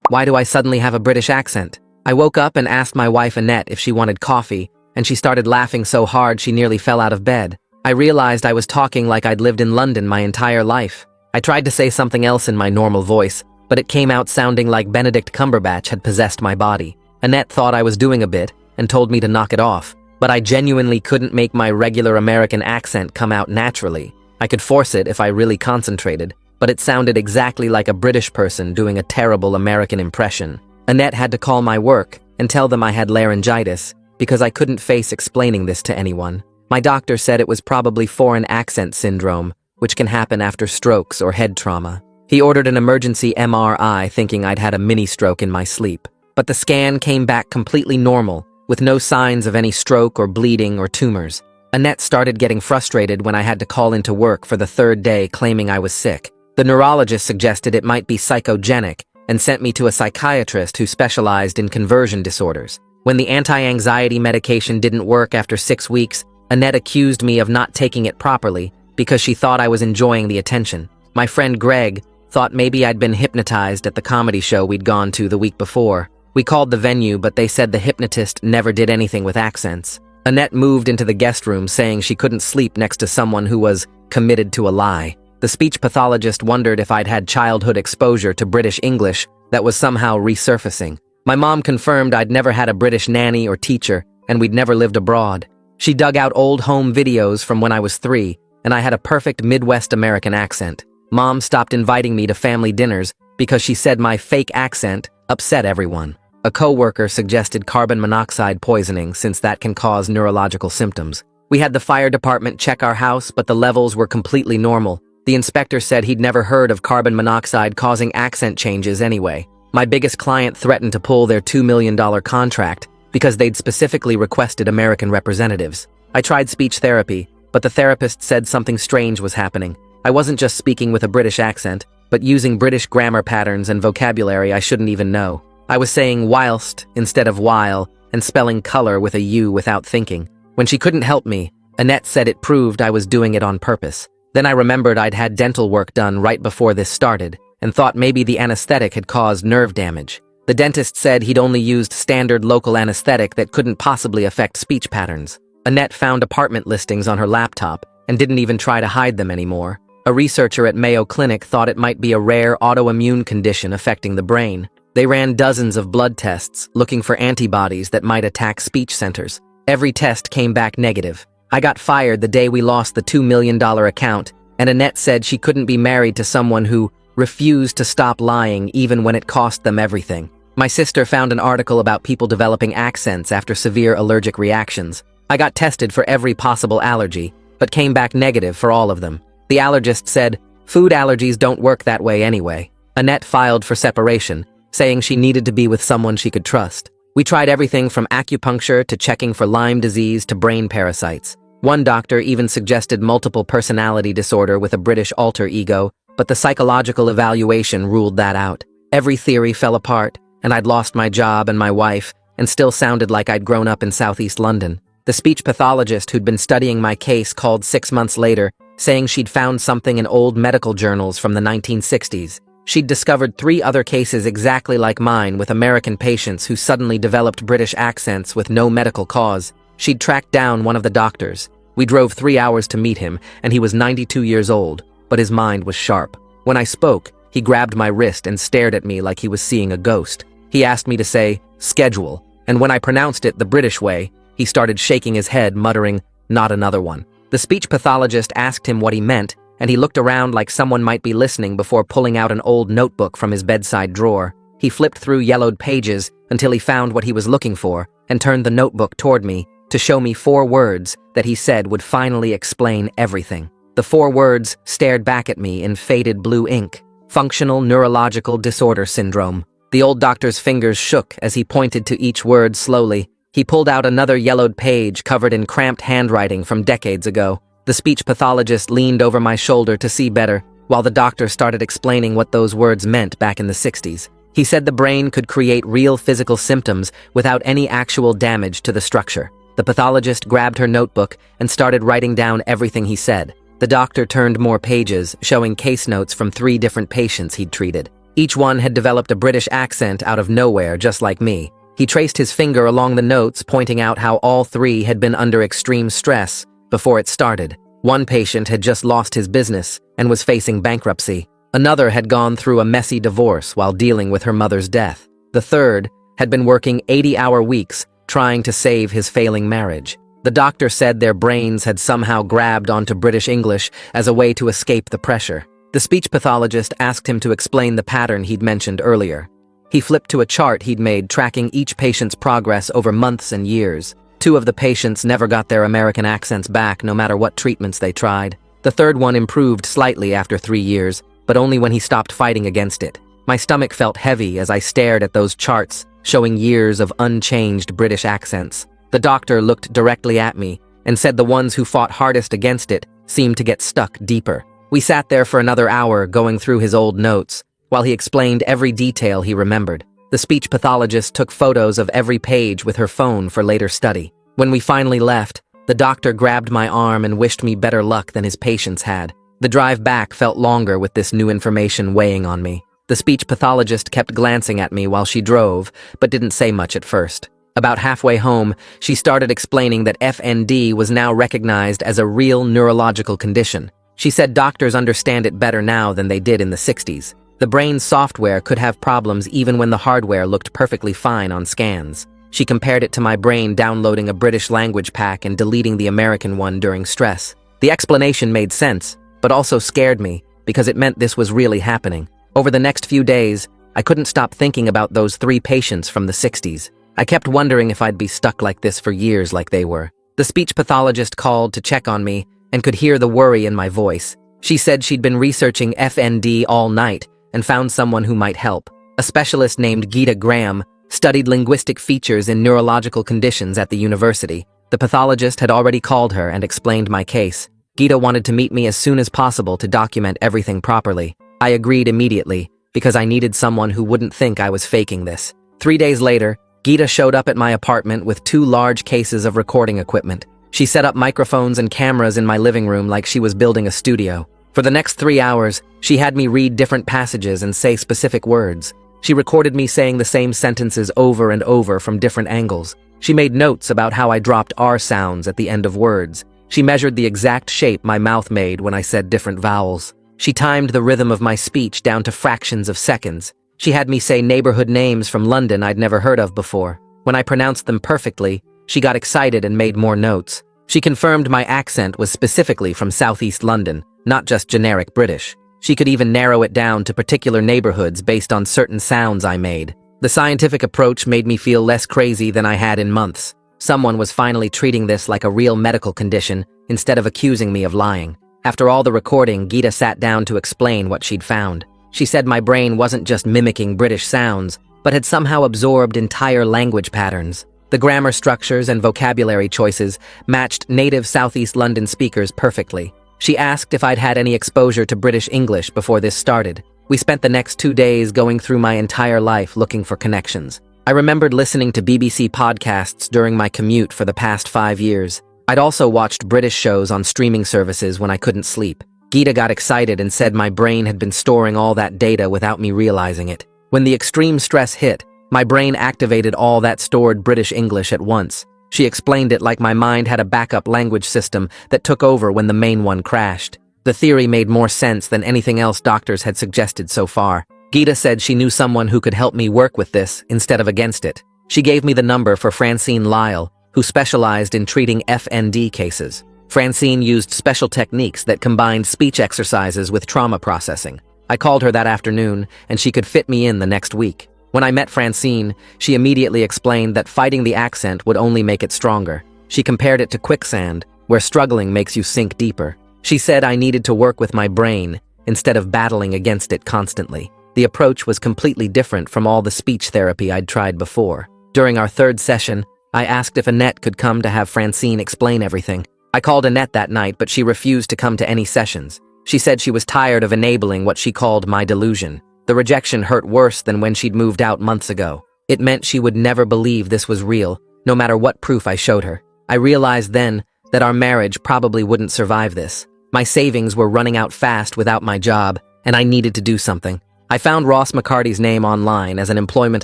Why do I suddenly have a British accent? I woke up and asked my wife Annette if she wanted coffee, and she started laughing so hard she nearly fell out of bed. I realized I was talking like I'd lived in London my entire life. I tried to say something else in my normal voice, but it came out sounding like Benedict Cumberbatch had possessed my body. Annette thought I was doing a bit and told me to knock it off, but I genuinely couldn't make my regular American accent come out naturally. I could force it if I really concentrated, but it sounded exactly like a British person doing a terrible American impression. Annette had to call my work and tell them I had laryngitis because I couldn't face explaining this to anyone. My doctor said it was probably foreign accent syndrome, which can happen after strokes or head trauma. He ordered an emergency MRI thinking I'd had a mini stroke in my sleep. But the scan came back completely normal, with no signs of any stroke or bleeding or tumors. Annette started getting frustrated when I had to call into work for the third day claiming I was sick. The neurologist suggested it might be psychogenic and sent me to a psychiatrist who specialized in conversion disorders. When the anti-anxiety medication didn't work after 6 weeks, Annette accused me of not taking it properly because she thought I was enjoying the attention. My friend Greg thought maybe I'd been hypnotized at the comedy show we'd gone to the week before. We called the venue, but they said the hypnotist never did anything with accents. Annette moved into the guest room saying she couldn't sleep next to someone who was committed to a lie. The speech pathologist wondered if I'd had childhood exposure to British English that was somehow resurfacing. My mom confirmed I'd never had a British nanny or teacher, and we'd never lived abroad. She dug out old home videos from when I was 3, and I had a perfect Midwest American accent. Mom stopped inviting me to family dinners because she said my fake accent upset everyone. A coworker suggested carbon monoxide poisoning since that can cause neurological symptoms. We had the fire department check our house, but the levels were completely normal. The inspector said he'd never heard of carbon monoxide causing accent changes anyway. My biggest client threatened to pull their $2 million contract because they'd specifically requested American representatives. I tried speech therapy, but the therapist said something strange was happening. I wasn't just speaking with a British accent, but using British grammar patterns and vocabulary I shouldn't even know. I was saying whilst instead of while and spelling color with a U without thinking. When she couldn't help me, Annette said it proved I was doing it on purpose. Then I remembered I'd had dental work done right before this started and thought maybe the anesthetic had caused nerve damage. The dentist said he'd only used standard local anesthetic that couldn't possibly affect speech patterns. Annette found apartment listings on her laptop and didn't even try to hide them anymore. A researcher at Mayo Clinic thought it might be a rare autoimmune condition affecting the brain. They ran dozens of blood tests looking for antibodies that might attack speech centers. Every test came back negative. I got fired the day we lost the $2 million account, and Annette said she couldn't be married to someone who refused to stop lying even when it cost them everything. My sister found an article about people developing accents after severe allergic reactions. I got tested for every possible allergy, but came back negative for all of them. The allergist said, food allergies don't work that way anyway. Annette filed for separation, saying she needed to be with someone she could trust. We tried everything from acupuncture to checking for Lyme disease to brain parasites. One doctor even suggested multiple personality disorder with a British alter ego, but the psychological evaluation ruled that out. Every theory fell apart, and I'd lost my job and my wife, and still sounded like I'd grown up in Southeast London. The speech pathologist who'd been studying my case called 6 months later, saying she'd found something in old medical journals from the 1960s. She'd discovered 3 other cases exactly like mine with American patients who suddenly developed British accents with no medical cause. She'd tracked down one of the doctors. We drove 3 hours to meet him, and he was 92 years old, but his mind was sharp. When I spoke, he grabbed my wrist and stared at me like he was seeing a ghost. He asked me to say, schedule, and when I pronounced it the British way, he started shaking his head, muttering, not another one. The speech pathologist asked him what he meant, and he looked around like someone might be listening before pulling out an old notebook from his bedside drawer. He flipped through yellowed pages until he found what he was looking for and turned the notebook toward me to show me 4 words that he said would finally explain everything. The 4 words stared back at me in faded blue ink. Functional Neurological Disorder Syndrome. The old doctor's fingers shook as he pointed to each word slowly. He pulled out another yellowed page covered in cramped handwriting from decades ago. The speech pathologist leaned over my shoulder to see better, while the doctor started explaining what those words meant back in the 60s. He said the brain could create real physical symptoms without any actual damage to the structure. The pathologist grabbed her notebook and started writing down everything he said. The doctor turned more pages, showing case notes from 3 different patients he'd treated. Each one had developed a British accent out of nowhere, just like me. He traced his finger along the notes, pointing out how all three had been under extreme stress before it started. One patient had just lost his business and was facing bankruptcy. Another had gone through a messy divorce while dealing with her mother's death. The third had been working 80-hour weeks trying to save his failing marriage. The doctor said their brains had somehow grabbed onto British English as a way to escape the pressure. The speech pathologist asked him to explain the pattern he'd mentioned earlier. He flipped to a chart he'd made tracking each patient's progress over months and years. 2 of the patients never got their American accents back no matter what treatments they tried. The third one improved slightly after 3 years, but only when he stopped fighting against it. My stomach felt heavy as I stared at those charts showing years of unchanged British accents. The doctor looked directly at me and said the ones who fought hardest against it seemed to get stuck deeper. We sat there for another hour going through his old notes, while he explained every detail he remembered. The speech pathologist took photos of every page with her phone for later study. When we finally left, the doctor grabbed my arm and wished me better luck than his patients had. The drive back felt longer with this new information weighing on me. The speech pathologist kept glancing at me while she drove, but didn't say much at first. About halfway home, she started explaining that FND was now recognized as a real neurological condition. She said doctors understand it better now than they did in the 60s. The brain's software could have problems even when the hardware looked perfectly fine on scans. She compared it to my brain downloading a British language pack and deleting the American one during stress. The explanation made sense, but also scared me because it meant this was really happening. Over the next few days, I couldn't stop thinking about those 3 patients from the 60s. I kept wondering if I'd be stuck like this for years like they were. The speech pathologist called to check on me and could hear the worry in my voice. She said she'd been researching FND all night and found someone who might help. A specialist named Geeta Graham studied linguistic features in neurological conditions at the university. The pathologist had already called her and explained my case. Geeta wanted to meet me as soon as possible to document everything properly. I agreed immediately because I needed someone who wouldn't think I was faking this. 3 days later, Geeta showed up at my apartment with 2 large cases of recording equipment. She set up microphones and cameras in my living room like she was building a studio. For the next 3 hours, she had me read different passages and say specific words. She recorded me saying the same sentences over and over from different angles. She made notes about how I dropped R sounds at the end of words. She measured the exact shape my mouth made when I said different vowels. She timed the rhythm of my speech down to fractions of seconds. She had me say neighborhood names from London I'd never heard of before. When I pronounced them perfectly, she got excited and made more notes. She confirmed my accent was specifically from Southeast London, not just generic British. She could even narrow it down to particular neighborhoods based on certain sounds I made. The scientific approach made me feel less crazy than I had in months. Someone was finally treating this like a real medical condition instead of accusing me of lying. After all the recording, Geeta sat down to explain what she'd found. She said my brain wasn't just mimicking British sounds, but had somehow absorbed entire language patterns. The grammar structures and vocabulary choices matched native Southeast London speakers perfectly. She asked if I'd had any exposure to British English before this started. We spent the next 2 days going through my entire life looking for connections. I remembered listening to BBC podcasts during my commute for the past 5 years. I'd also watched British shows on streaming services when I couldn't sleep. Geeta got excited and said my brain had been storing all that data without me realizing it. When the extreme stress hit, my brain activated all that stored British English at once. She explained it like my mind had a backup language system that took over when the main one crashed. The theory made more sense than anything else doctors had suggested so far. Geeta said she knew someone who could help me work with this instead of against it. She gave me the number for Francine Lyle, who specialized in treating FND cases. Francine used special techniques that combined speech exercises with trauma processing. I called her that afternoon, and she could fit me in the next week. When I met Francine, she immediately explained that fighting the accent would only make it stronger. She compared it to quicksand, where struggling makes you sink deeper. She said I needed to work with my brain instead of battling against it constantly. The approach was completely different from all the speech therapy I'd tried before. During our 3rd session, I asked if Annette could come to have Francine explain everything. I called Annette that night, but she refused to come to any sessions. She said she was tired of enabling what she called my delusion. The rejection hurt worse than when she'd moved out months ago. It meant she would never believe this was real, no matter what proof I showed her. I realized then that our marriage probably wouldn't survive this. My savings were running out fast without my job, and I needed to do something. I found Ross McCarty's name online as an employment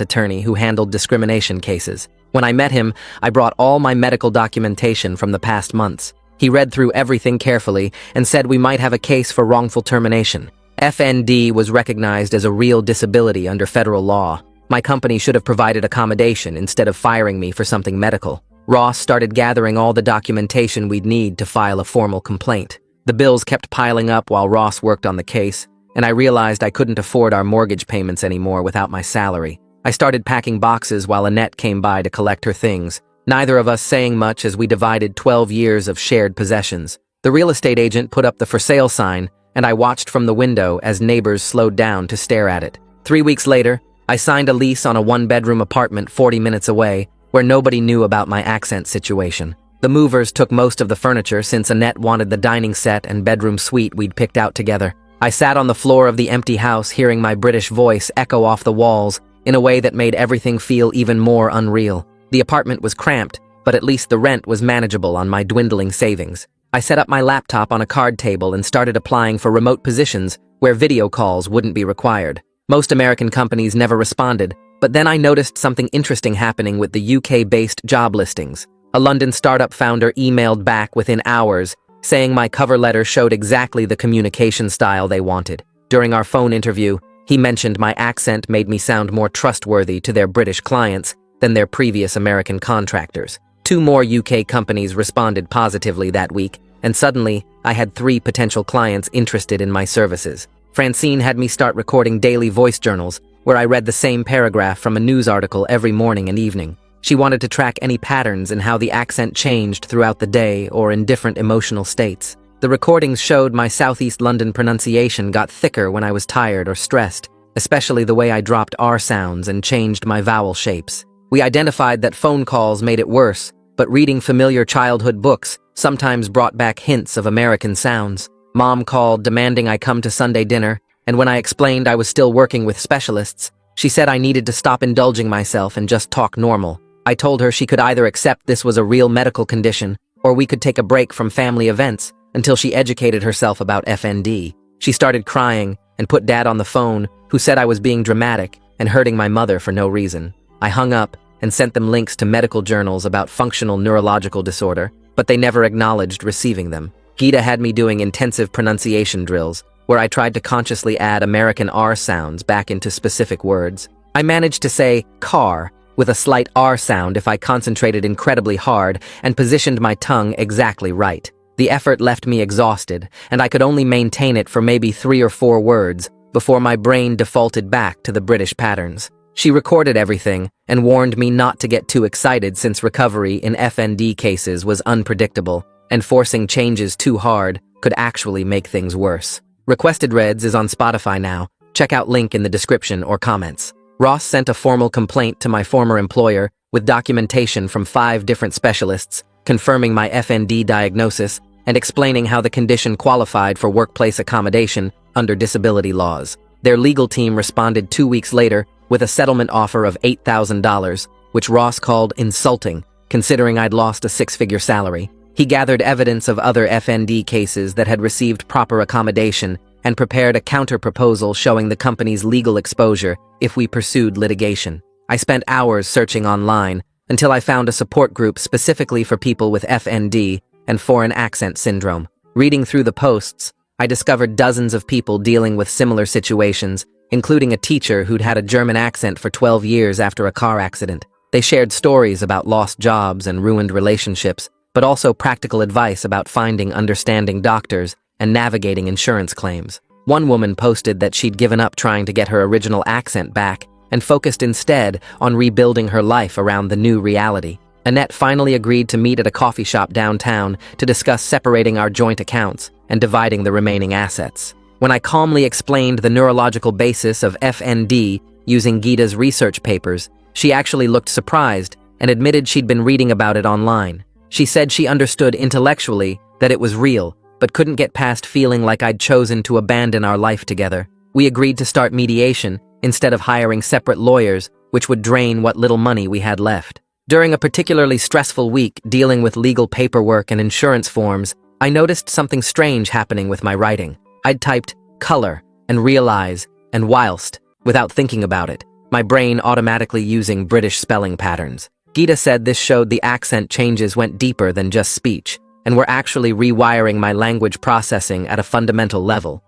attorney who handled discrimination cases. When I met him, I brought all my medical documentation from the past months. He read through everything carefully and said we might have a case for wrongful termination. FND was recognized as a real disability under federal law. My company should have provided accommodation instead of firing me for something medical. Ross started gathering all the documentation we'd need to file a formal complaint. The bills kept piling up while Ross worked on the case, and I realized I couldn't afford our mortgage payments anymore without my salary. I started packing boxes while Annette came by to collect her things, neither of us saying much as we divided 12 years of shared possessions. The real estate agent put up the for sale sign, and I watched from the window as neighbors slowed down to stare at it. 3 weeks later, I signed a lease on a one-bedroom apartment 40 minutes away, where nobody knew about my accent situation. The movers took most of the furniture since Annette wanted the dining set and bedroom suite we'd picked out together. I sat on the floor of the empty house hearing my British voice echo off the walls in a way that made everything feel even more unreal. The apartment was cramped, but at least the rent was manageable on my dwindling savings. I set up my laptop on a card table and started applying for remote positions where video calls wouldn't be required. Most American companies never responded, but then I noticed something interesting happening with the UK-based job listings. A London startup founder emailed back within hours, saying my cover letter showed exactly the communication style they wanted. During our phone interview, he mentioned my accent made me sound more trustworthy to their British clients than their previous American contractors. 2 more UK companies responded positively that week, and suddenly, I had 3 potential clients interested in my services. Francine had me start recording daily voice journals, where I read the same paragraph from a news article every morning and evening. She wanted to track any patterns in how the accent changed throughout the day or in different emotional states. The recordings showed my Southeast London pronunciation got thicker when I was tired or stressed, especially the way I dropped R sounds and changed my vowel shapes. We identified that phone calls made it worse, but reading familiar childhood books sometimes brought back hints of American sounds. Mom called demanding I come to Sunday dinner, and when I explained I was still working with specialists, she said I needed to stop indulging myself and just talk normal. I told her she could either accept this was a real medical condition, or we could take a break from family events until she educated herself about FND. She started crying and put Dad on the phone, who said I was being dramatic and hurting my mother for no reason. I hung up and sent them links to medical journals about functional neurological disorder, but they never acknowledged receiving them. Gita had me doing intensive pronunciation drills, where I tried to consciously add American R sounds back into specific words. I managed to say car with a slight R sound if I concentrated incredibly hard and positioned my tongue exactly right. The effort left me exhausted, and I could only maintain it for maybe 3 or 4 words before my brain defaulted back to the British patterns. She recorded everything and warned me not to get too excited since recovery in FND cases was unpredictable, and forcing changes too hard could actually make things worse. Requested Reds is on Spotify now. Check out link in the description or comments. Ross sent a formal complaint to my former employer with documentation from 5 different specialists confirming my FND diagnosis and explaining how the condition qualified for workplace accommodation under disability laws. Their legal team responded 2 weeks later with a settlement offer of $8,000, which Ross called insulting, considering I'd lost a 6-figure salary. He gathered evidence of other FND cases that had received proper accommodation and prepared a counter-proposal showing the company's legal exposure if we pursued litigation. I spent hours searching online until I found a support group specifically for people with FND and foreign accent syndrome. Reading through the posts, I discovered dozens of people dealing with similar situations, including a teacher who'd had a German accent for 12 years after a car accident. They shared stories about lost jobs and ruined relationships, but also practical advice about finding understanding doctors and navigating insurance claims. One woman posted that she'd given up trying to get her original accent back and focused instead on rebuilding her life around the new reality. Annette finally agreed to meet at a coffee shop downtown to discuss separating our joint accounts and dividing the remaining assets. When I calmly explained the neurological basis of FND using Gita's research papers, she actually looked surprised and admitted she'd been reading about it online. She said she understood intellectually that it was real, but couldn't get past feeling like I'd chosen to abandon our life together. We agreed to start mediation instead of hiring separate lawyers, which would drain what little money we had left. During a particularly stressful week dealing with legal paperwork and insurance forms, I noticed something strange happening with my writing. I'd typed color and realized and whilst, without thinking about it, my brain automatically using British spelling patterns. Gita said this showed the accent changes went deeper than just speech, and were actually rewiring my language processing at a fundamental level.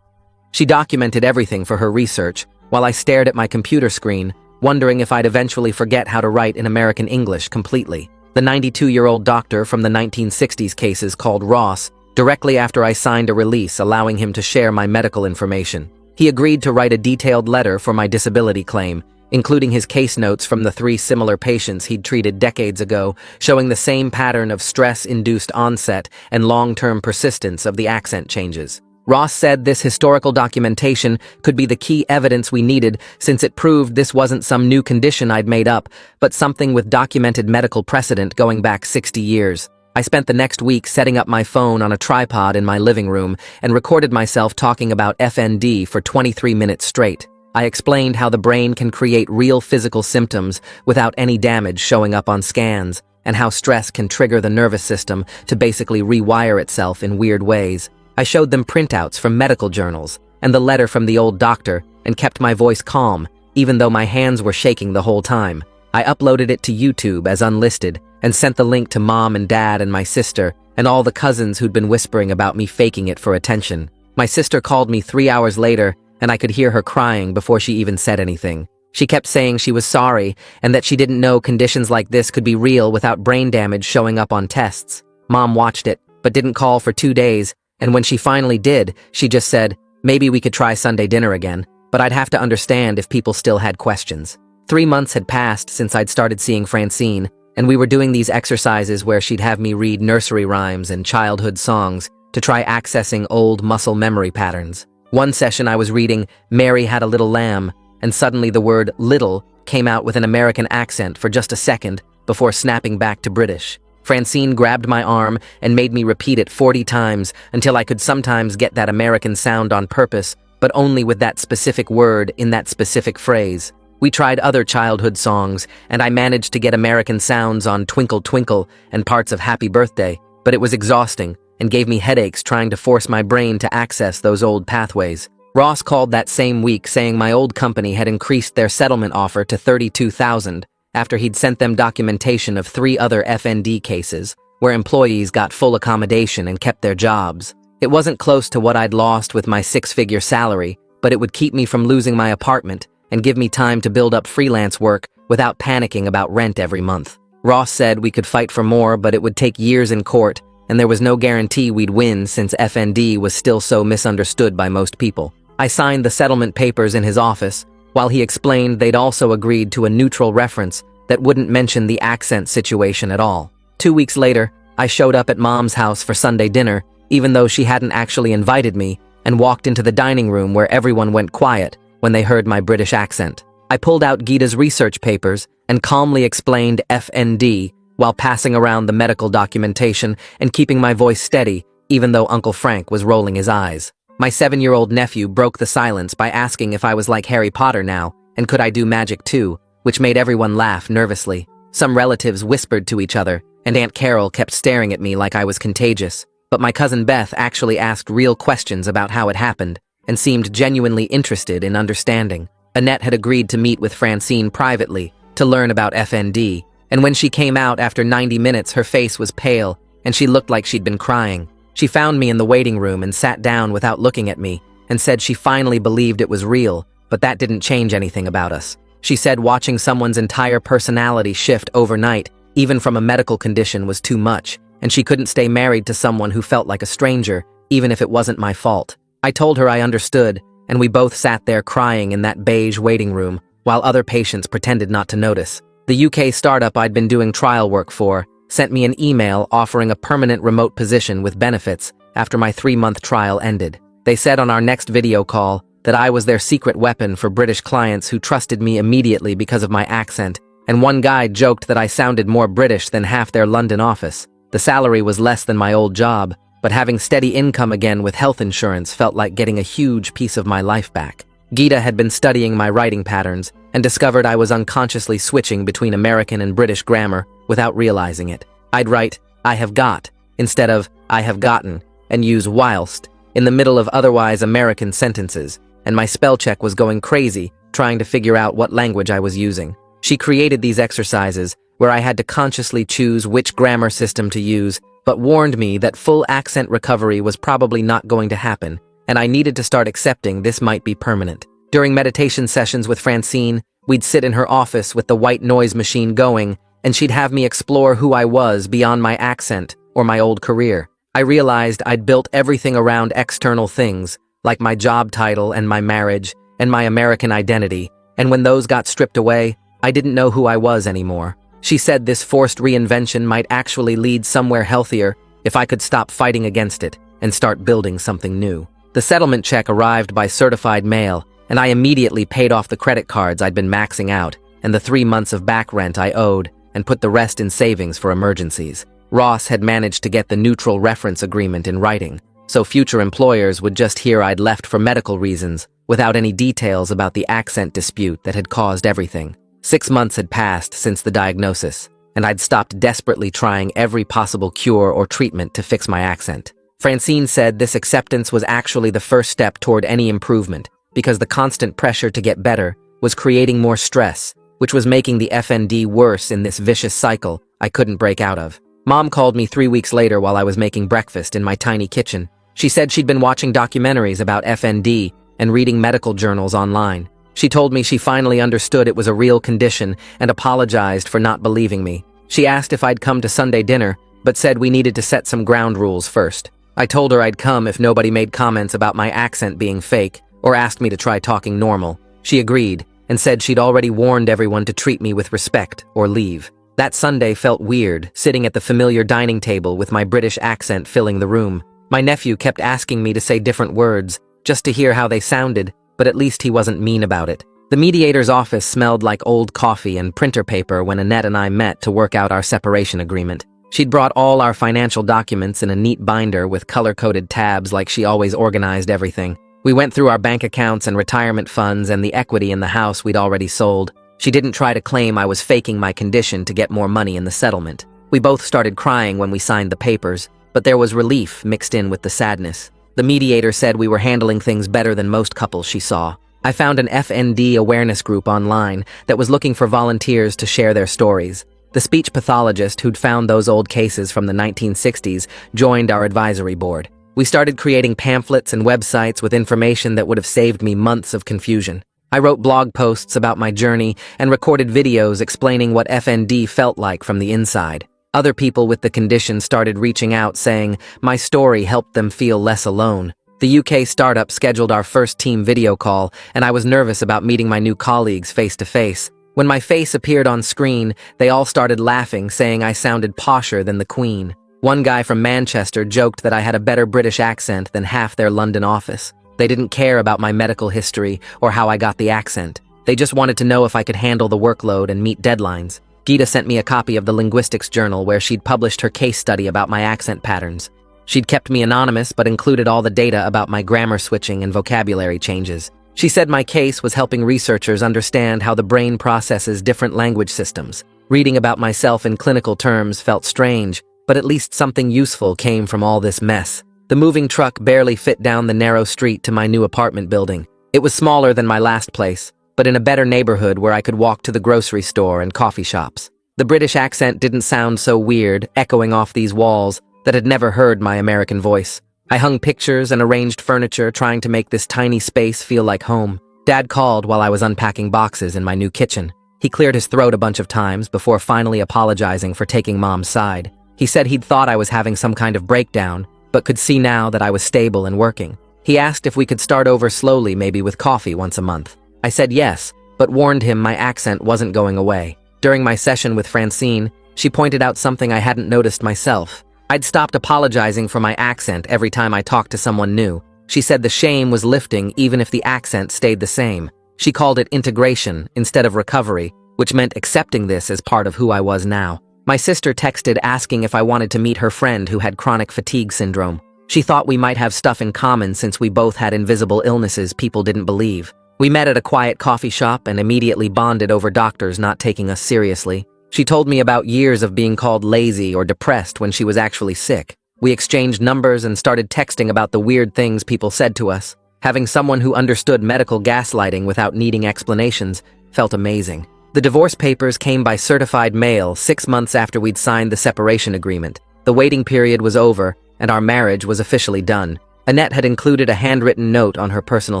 She documented everything for her research, while I stared at my computer screen, wondering if I'd eventually forget how to write in American English completely. The 92-year-old doctor from the 1960s cases called Ross directly after I signed a release allowing him to share my medical information. He agreed to write a detailed letter for my disability claim, including his case notes from the 3 similar patients he'd treated decades ago, showing the same pattern of stress-induced onset and long-term persistence of the accent changes. Ross said this historical documentation could be the key evidence we needed since it proved this wasn't some new condition I'd made up, but something with documented medical precedent going back 60 years. I spent the next week setting up my phone on a tripod in my living room and recorded myself talking about FND for 23 minutes straight. I explained how the brain can create real physical symptoms without any damage showing up on scans, and how stress can trigger the nervous system to basically rewire itself in weird ways. I showed them printouts from medical journals and the letter from the old doctor and kept my voice calm, even though my hands were shaking the whole time. I uploaded it to YouTube as unlisted and sent the link to Mom and Dad and my sister and all the cousins who'd been whispering about me faking it for attention. My sister called me 3 hours later and I could hear her crying before she even said anything. She kept saying she was sorry and that she didn't know conditions like this could be real without brain damage showing up on tests. Mom watched it, but didn't call for 2 days, and when she finally did, she just said, maybe we could try Sunday dinner again, but I'd have to understand if people still had questions. 3 months had passed since I'd started seeing Francine, and we were doing these exercises where she'd have me read nursery rhymes and childhood songs to try accessing old muscle memory patterns. One session I was reading Mary Had a Little Lamb, and suddenly the word little came out with an American accent for just a second before snapping back to British. Francine grabbed my arm and made me repeat it 40 times until I could sometimes get that American sound on purpose, but only with that specific word in that specific phrase. We tried other childhood songs, and I managed to get American sounds on Twinkle Twinkle and parts of Happy Birthday, but it was exhausting and gave me headaches trying to force my brain to access those old pathways. Ross called that same week saying my old company had increased their settlement offer to $32,000 after he'd sent them documentation of 3 other FND cases where employees got full accommodation and kept their jobs. It wasn't close to what I'd lost with my 6-figure salary, but it would keep me from losing my apartment and give me time to build up freelance work without panicking about rent every month. Ross said we could fight for more, but it would take years in court, and there was no guarantee we'd win since FND was still so misunderstood by most people. I signed the settlement papers in his office, while he explained they'd also agreed to a neutral reference that wouldn't mention the accent situation at all. 2 weeks later, I showed up at Mom's house for Sunday dinner, even though she hadn't actually invited me, and walked into the dining room where everyone went quiet when they heard my British accent. I pulled out Gita's research papers and calmly explained FND while passing around the medical documentation and keeping my voice steady, even though Uncle Frank was rolling his eyes. My 7-year-old nephew broke the silence by asking if I was like Harry Potter now, and could I do magic too, which made everyone laugh nervously. Some relatives whispered to each other, and Aunt Carol kept staring at me like I was contagious. But my cousin Beth actually asked real questions about how it happened, and seemed genuinely interested in understanding. Annette had agreed to meet with Francine privately to learn about FND, and when she came out after 90 minutes, her face was pale, and she looked like she'd been crying. She found me in the waiting room and sat down without looking at me, and said she finally believed it was real, but that didn't change anything about us. She said watching someone's entire personality shift overnight, even from a medical condition, was too much, and she couldn't stay married to someone who felt like a stranger, even if it wasn't my fault. I told her I understood, and we both sat there crying in that beige waiting room, while other patients pretended not to notice. The UK startup I'd been doing trial work for sent me an email offering a permanent remote position with benefits after my 3-month trial ended. They said on our next video call that I was their secret weapon for British clients who trusted me immediately because of my accent, and one guy joked that I sounded more British than half their London office. The salary was less than my old job, but having steady income again with health insurance felt like getting a huge piece of my life back. Gita had been studying my writing patterns and discovered I was unconsciously switching between American and British grammar without realizing it. I'd write, I have got, instead of I have gotten, and use whilst in the middle of otherwise American sentences, and my spell check was going crazy, trying to figure out what language I was using. She created these exercises where I had to consciously choose which grammar system to use, but warned me that full accent recovery was probably not going to happen, and I needed to start accepting this might be permanent. During meditation sessions with Francine, we'd sit in her office with the white noise machine going, and she'd have me explore who I was beyond my accent or my old career. I realized I'd built everything around external things, like my job title and my marriage and my American identity, and when those got stripped away, I didn't know who I was anymore. She said this forced reinvention might actually lead somewhere healthier if I could stop fighting against it and start building something new. The settlement check arrived by certified mail, and I immediately paid off the credit cards I'd been maxing out and the 3 months of back rent I owed and put the rest in savings for emergencies. Ross had managed to get the neutral reference agreement in writing, so future employers would just hear I'd left for medical reasons without any details about the accent dispute that had caused everything. 6 months had passed since the diagnosis, and I'd stopped desperately trying every possible cure or treatment to fix my accent. Francine said this acceptance was actually the first step toward any improvement, because the constant pressure to get better was creating more stress, which was making the FND worse in this vicious cycle I couldn't break out of. Mom called me 3 weeks later while I was making breakfast in my tiny kitchen. She said she'd been watching documentaries about FND and reading medical journals online. She told me she finally understood it was a real condition and apologized for not believing me. She asked if I'd come to Sunday dinner, but said we needed to set some ground rules first. I told her I'd come if nobody made comments about my accent being fake or asked me to try talking normal. She agreed and said she'd already warned everyone to treat me with respect or leave. That Sunday felt weird, sitting at the familiar dining table with my British accent filling the room. My nephew kept asking me to say different words, just to hear how they sounded, but at least he wasn't mean about it. The mediator's office smelled like old coffee and printer paper when Annette and I met to work out our separation agreement. She'd brought all our financial documents in a neat binder with color-coded tabs like she always organized everything. We went through our bank accounts and retirement funds and the equity in the house we'd already sold. She didn't try to claim I was faking my condition to get more money in the settlement. We both started crying when we signed the papers, but there was relief mixed in with the sadness. The mediator said we were handling things better than most couples she saw. I found an FND awareness group online that was looking for volunteers to share their stories. The speech pathologist who'd found those old cases from the 1960s joined our advisory board. We started creating pamphlets and websites with information that would have saved me months of confusion. I wrote blog posts about my journey and recorded videos explaining what FND felt like from the inside. Other people with the condition started reaching out saying my story helped them feel less alone. The UK startup scheduled our first team video call, and I was nervous about meeting my new colleagues face to face. When my face appeared on screen, they all started laughing, saying I sounded posher than the Queen. One guy from Manchester joked that I had a better British accent than half their London office. They didn't care about my medical history or how I got the accent. They just wanted to know if I could handle the workload and meet deadlines. Gita sent me a copy of the Linguistics Journal where she'd published her case study about my accent patterns. She'd kept me anonymous but included all the data about my grammar switching and vocabulary changes. She said my case was helping researchers understand how the brain processes different language systems. Reading about myself in clinical terms felt strange, but at least something useful came from all this mess. The moving truck barely fit down the narrow street to my new apartment building. It was smaller than my last place, but in a better neighborhood where I could walk to the grocery store and coffee shops. The British accent didn't sound so weird, echoing off these walls, that had never heard my American voice. I hung pictures and arranged furniture, trying to make this tiny space feel like home. Dad called while I was unpacking boxes in my new kitchen. He cleared his throat a bunch of times before finally apologizing for taking Mom's side. He said he'd thought I was having some kind of breakdown, but could see now that I was stable and working. He asked if we could start over slowly, maybe with coffee once a month. I said yes, but warned him my accent wasn't going away. During my session with Francine, she pointed out something I hadn't noticed myself. I'd stopped apologizing for my accent every time I talked to someone new. She said the shame was lifting even if the accent stayed the same. She called it integration instead of recovery, which meant accepting this as part of who I was now. My sister texted asking if I wanted to meet her friend who had chronic fatigue syndrome. She thought we might have stuff in common since we both had invisible illnesses people didn't believe. We met at a quiet coffee shop and immediately bonded over doctors not taking us seriously. She told me about years of being called lazy or depressed when she was actually sick. We exchanged numbers and started texting about the weird things people said to us. Having someone who understood medical gaslighting without needing explanations felt amazing. The divorce papers came by certified mail 6 months after we'd signed the separation agreement. The waiting period was over, and our marriage was officially done. Annette had included a handwritten note on her personal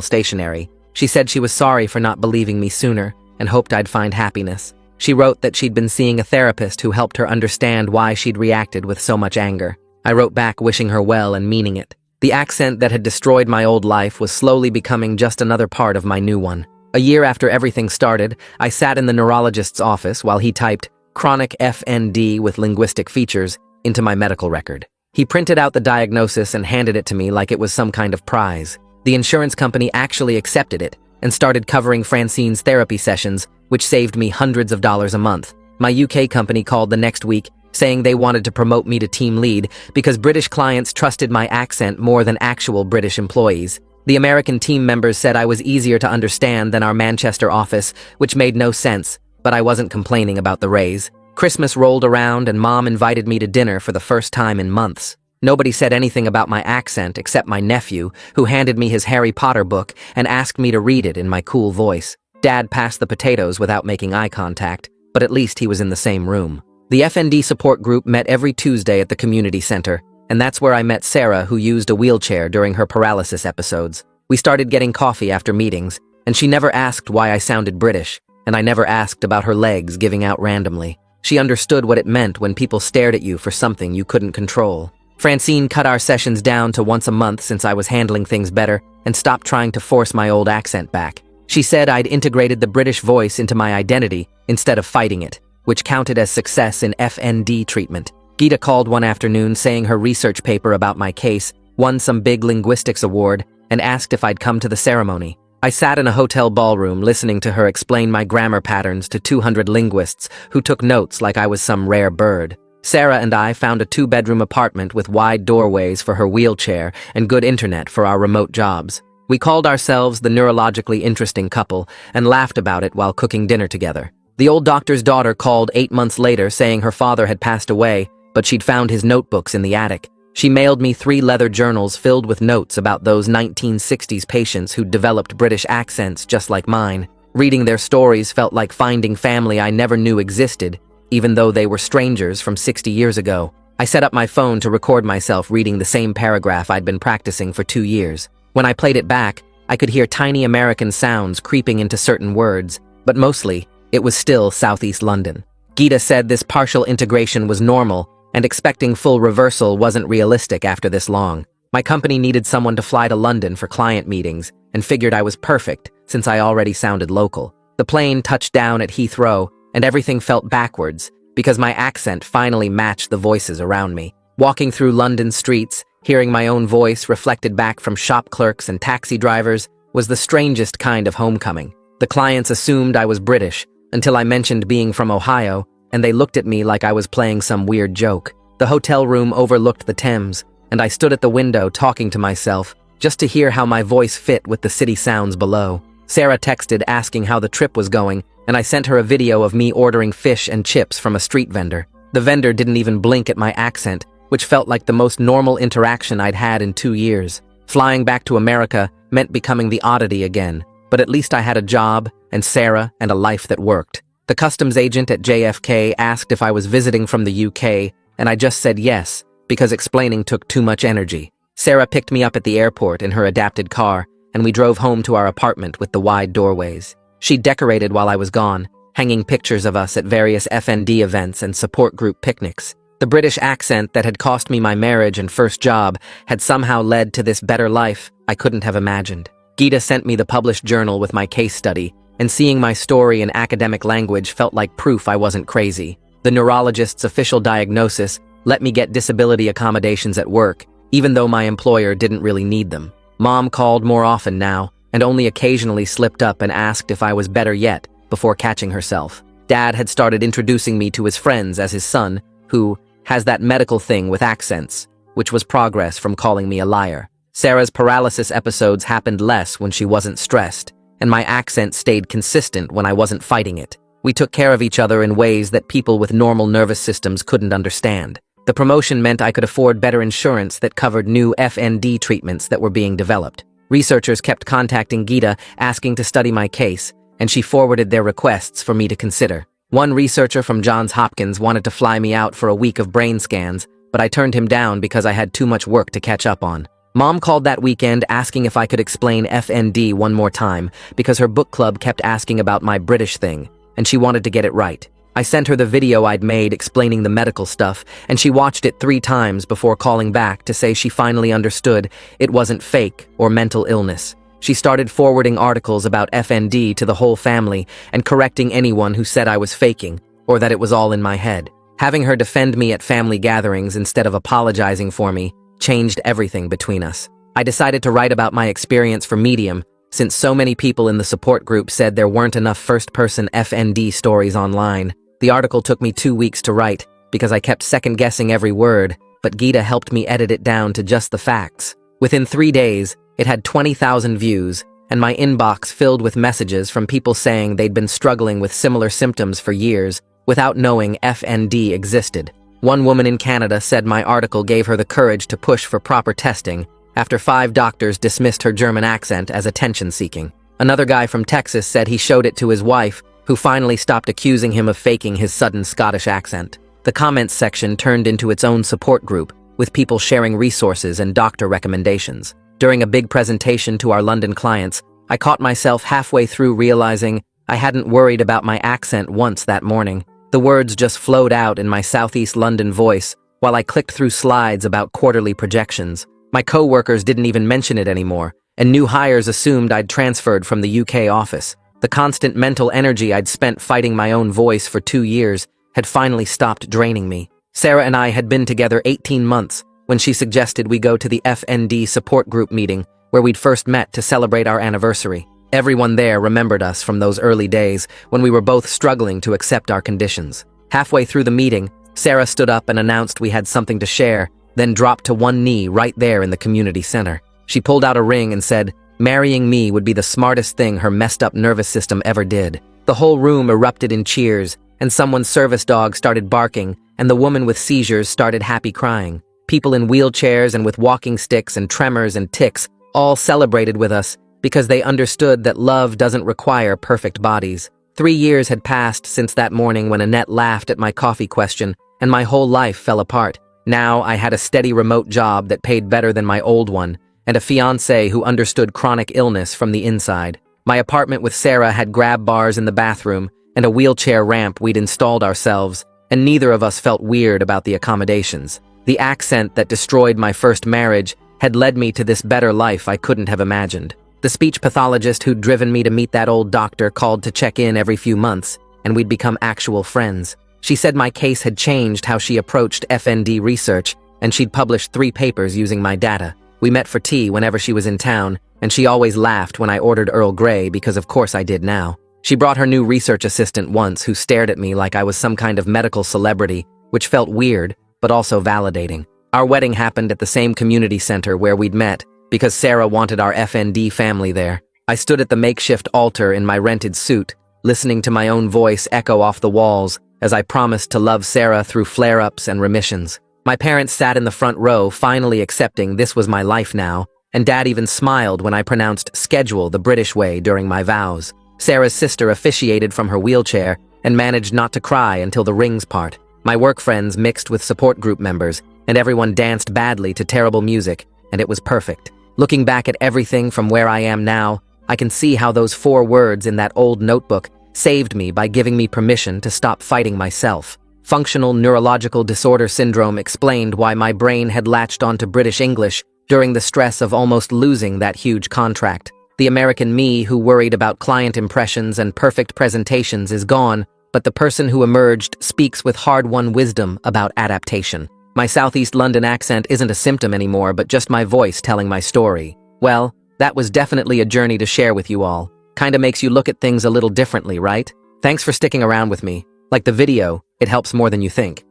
stationery. She said she was sorry for not believing me sooner and hoped I'd find happiness. She wrote that she'd been seeing a therapist who helped her understand why she'd reacted with so much anger. I wrote back wishing her well and meaning it. The accent that had destroyed my old life was slowly becoming just another part of my new one. A year after everything started, I sat in the neurologist's office while he typed chronic FND with linguistic features into my medical record. He printed out the diagnosis and handed it to me like it was some kind of prize. The insurance company actually accepted it and started covering Francine's therapy sessions, which saved me hundreds of dollars a month. My UK company called the next week, saying they wanted to promote me to team lead because British clients trusted my accent more than actual British employees. The American team members said I was easier to understand than our Manchester office, which made no sense, but I wasn't complaining about the raise. Christmas rolled around and Mom invited me to dinner for the first time in months. Nobody said anything about my accent except my nephew, who handed me his Harry Potter book and asked me to read it in my cool voice. Dad passed the potatoes without making eye contact, but at least he was in the same room. The FND support group met every Tuesday at the community center, and that's where I met Sarah, who used a wheelchair during her paralysis episodes. We started getting coffee after meetings, and she never asked why I sounded British, and I never asked about her legs giving out randomly. She understood what it meant when people stared at you for something you couldn't control. Francine cut our sessions down to once a month since I was handling things better and stopped trying to force my old accent back. She said I'd integrated the British voice into my identity instead of fighting it, which counted as success in FND treatment. Gita called one afternoon saying her research paper about my case won some big linguistics award and asked if I'd come to the ceremony. I sat in a hotel ballroom listening to her explain my grammar patterns to 200 linguists who took notes like I was some rare bird. Sarah and I found a 2-bedroom apartment with wide doorways for her wheelchair and good internet for our remote jobs. We called ourselves the neurologically interesting couple and laughed about it while cooking dinner together. The old doctor's daughter called 8 months later saying her father had passed away, but she'd found his notebooks in the attic. She mailed me 3 leather journals filled with notes about those 1960s patients who'd developed British accents just like mine. Reading their stories felt like finding family I never knew existed, even though they were strangers from 60 years ago. I set up my phone to record myself reading the same paragraph I'd been practicing for 2 years. When I played it back, I could hear tiny American sounds creeping into certain words, but mostly, it was still Southeast London. Gita said this partial integration was normal, and expecting full reversal wasn't realistic after this long. My company needed someone to fly to London for client meetings, and figured I was perfect since I already sounded local. The plane touched down at Heathrow, and everything felt backwards, because my accent finally matched the voices around me. Walking through London streets, hearing my own voice reflected back from shop clerks and taxi drivers, was the strangest kind of homecoming. The clients assumed I was British, until I mentioned being from Ohio, and they looked at me like I was playing some weird joke. The hotel room overlooked the Thames, and I stood at the window talking to myself, just to hear how my voice fit with the city sounds below. Sarah texted asking how the trip was going, and I sent her a video of me ordering fish and chips from a street vendor. The vendor didn't even blink at my accent, which felt like the most normal interaction I'd had in 2 years. Flying back to America meant becoming the oddity again, but at least I had a job, and Sarah, and a life that worked. The customs agent at JFK asked if I was visiting from the UK, and I just said yes, because explaining took too much energy. Sarah picked me up at the airport in her adapted car, and we drove home to our apartment with the wide doorways. She decorated while I was gone, hanging pictures of us at various FND events and support group picnics. The British accent that had cost me my marriage and first job had somehow led to this better life I couldn't have imagined. Gita sent me the published journal with my case study, and seeing my story in academic language felt like proof I wasn't crazy. The neurologist's official diagnosis let me get disability accommodations at work, even though my employer didn't really need them. Mom called more often now, and only occasionally slipped up and asked if I was better yet, before catching herself. Dad had started introducing me to his friends as his son, who has that medical thing with accents, which was progress from calling me a liar. Sarah's paralysis episodes happened less when she wasn't stressed, and my accent stayed consistent when I wasn't fighting it. We took care of each other in ways that people with normal nervous systems couldn't understand. The promotion meant I could afford better insurance that covered new FND treatments that were being developed. Researchers kept contacting Geeta asking to study my case, and she forwarded their requests for me to consider. One researcher from Johns Hopkins wanted to fly me out for a week of brain scans, but I turned him down because I had too much work to catch up on. Mom called that weekend asking if I could explain FND one more time because her book club kept asking about my British thing, and she wanted to get it right. I sent her the video I'd made explaining the medical stuff, and she watched it 3 times before calling back to say she finally understood it wasn't fake or mental illness. She started forwarding articles about FND to the whole family and correcting anyone who said I was faking or that it was all in my head. Having her defend me at family gatherings instead of apologizing for me changed everything between us. I decided to write about my experience for Medium, since so many people in the support group said there weren't enough first-person FND stories online. The article took me 2 weeks to write because I kept second-guessing every word, but Geeta helped me edit it down to just the facts. Within 3 days, it had 20,000 views, and my inbox filled with messages from people saying they'd been struggling with similar symptoms for years without knowing FND existed. One woman in Canada said my article gave her the courage to push for proper testing after 5 doctors dismissed her German accent as attention-seeking. Another guy from Texas said he showed it to his wife, who finally stopped accusing him of faking his sudden Scottish accent. The comments section turned into its own support group, with people sharing resources and doctor recommendations. During a big presentation to our London clients, I caught myself halfway through realizing I hadn't worried about my accent once that morning. The words just flowed out in my Southeast London voice while I clicked through slides about quarterly projections. My co-workers didn't even mention it anymore, and new hires assumed I'd transferred from the UK office. The constant mental energy I'd spent fighting my own voice for 2 years had finally stopped draining me. Sarah and I had been together 18 months when she suggested we go to the FND support group meeting where we'd first met to celebrate our anniversary. Everyone there remembered us from those early days when we were both struggling to accept our conditions. Halfway through the meeting, Sarah stood up and announced we had something to share, then dropped to one knee right there in the community center. She pulled out a ring and said, marrying me would be the smartest thing her messed up nervous system ever did. The whole room erupted in cheers, and someone's service dog started barking, and the woman with seizures started happy crying. People in wheelchairs and with walking sticks and tremors and tics all celebrated with us because they understood that love doesn't require perfect bodies. 3 years had passed since that morning when Annette laughed at my coffee question, and my whole life fell apart. Now I had a steady remote job that paid better than my old one, and a fiancé who understood chronic illness from the inside. My apartment with Sarah had grab bars in the bathroom and a wheelchair ramp we'd installed ourselves, and neither of us felt weird about the accommodations. The accent that destroyed my first marriage had led me to this better life I couldn't have imagined. The speech pathologist who'd driven me to meet that old doctor called to check in every few months, and we'd become actual friends. She said my case had changed how she approached FND research, and she'd published 3 papers using my data. We met for tea whenever she was in town, and she always laughed when I ordered Earl Grey because of course I did now. She brought her new research assistant once who stared at me like I was some kind of medical celebrity, which felt weird, but also validating. Our wedding happened at the same community center where we'd met because Sarah wanted our FND family there. I stood at the makeshift altar in my rented suit, listening to my own voice echo off the walls as I promised to love Sarah through flare-ups and remissions. My parents sat in the front row, finally accepting this was my life now, and Dad even smiled when I pronounced schedule the British way during my vows. Sarah's sister officiated from her wheelchair and managed not to cry until the rings part. My work friends mixed with support group members, and everyone danced badly to terrible music, and it was perfect. Looking back at everything from where I am now, I can see how those 4 words in that old notebook saved me by giving me permission to stop fighting myself. Functional Neurological Disorder Syndrome explained why my brain had latched onto British English during the stress of almost losing that huge contract. The American me who worried about client impressions and perfect presentations is gone, but the person who emerged speaks with hard-won wisdom about adaptation. My Southeast London accent isn't a symptom anymore, but just my voice telling my story. Well, that was definitely a journey to share with you all. Kinda makes you look at things a little differently, right? Thanks for sticking around with me. Like the video, it helps more than you think.